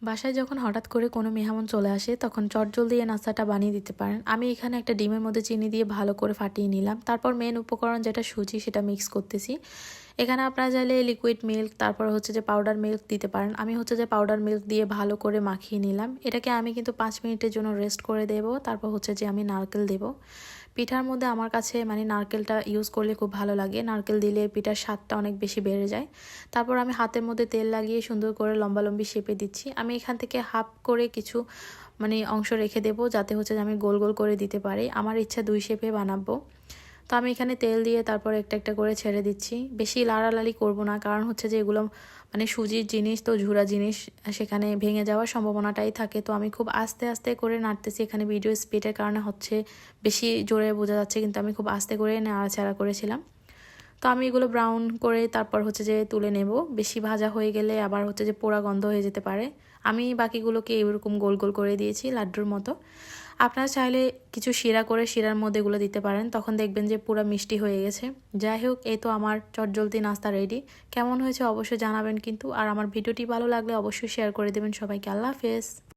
বাসায় যখন হঠাৎ করে কোনো মেহমান চলে আসে তখন চটজলদি এই নাস্তাটা বানিয়ে দিতে পারেন। আমি এখানে একটা ডিমের মধ্যে চিনি দিয়ে ভালো করে ফাটিয়ে নিলাম। তারপর মেন উপকরণ যেটা সুজি সেটা মিক্স করতেছি। এখানে আপনারা চাইলে লিকুইড মিল্ক তারপর হচ্ছে যে পাউডার মিল্ক দিতে পারেন। আমি হচ্ছে যে পাউডার মিল্ক দিয়ে ভালো করে মাখিয়ে নিলাম। এটাকে আমি কিন্তু 5 মিনিটের জন্য রেস্ট করে দেব। তারপর হচ্ছে যে আমি নারকেল দেব। পিঠার মধ্যে আমার কাছে মানে নারকেলটা ইউজ করলে খুব ভালো লাগে। নারকেল দিলে পিঠার স্বাদটা অনেক বেশি বেড়ে যায়। তারপর আমি হাতের মধ্যে তেল লাগিয়ে সুন্দর করে লম্বালম্বি শেপে দিচ্ছি। আমি এখান থেকে হাফ করে কিছু মানে অংশ রেখে দেব যাতে হচ্ছে যে আমি গোল গোল করে দিতে পারি। আমার ইচ্ছা 2 শেপে বানাবো। তো আমি এখানে তেল দিয়ে তারপর একটা একটা করে ছেড়ে দিচ্ছি। বেশি লাড়ালাড়ি করব না, কারণ হচ্ছে যে এগুলো মানে সুজির জিনিস তো ঝুরা জিনিস, সেখানে ভেঙে যাওয়ার সম্ভাবনাটাই থাকে। তো আমি খুব আস্তে আস্তে করে নাড়তেছি। এখানে ভিডিও স্পিডের কারণে হচ্ছে বেশি জোরে বোঝা যাচ্ছে, কিন্তু আমি খুব আস্তে করে নাড়াচাড়া করেছিলাম। তো আমি এগুলো ব্রাউন করে তারপর হচ্ছে যে তুলে নেব। বেশি ভাজা হয়ে গেলে আবার হচ্ছে যে পোড়া গন্ধ হয়ে যেতে পারে। আমি বাকিগুলোকে এরকম গোল গোল করে দিয়েছি লাড্ডুর মতো। আপনারা চাইলে কিছু শিরা করে শিরার মধ্যে এগুলো দিতে পারেন, তখন দেখবেন যে পুরো মিষ্টি হয়ে গেছে। যাই হোক, এই তো আমার চটজলদি নাস্তা রেডি। কেমন হয়েছে অবশ্যই জানাবেন কিন্তু। আর আমার ভিডিওটি ভালো লাগলে অবশ্যই শেয়ার করে দেবেন সবাইকে। আল্লাহ হাফেজ।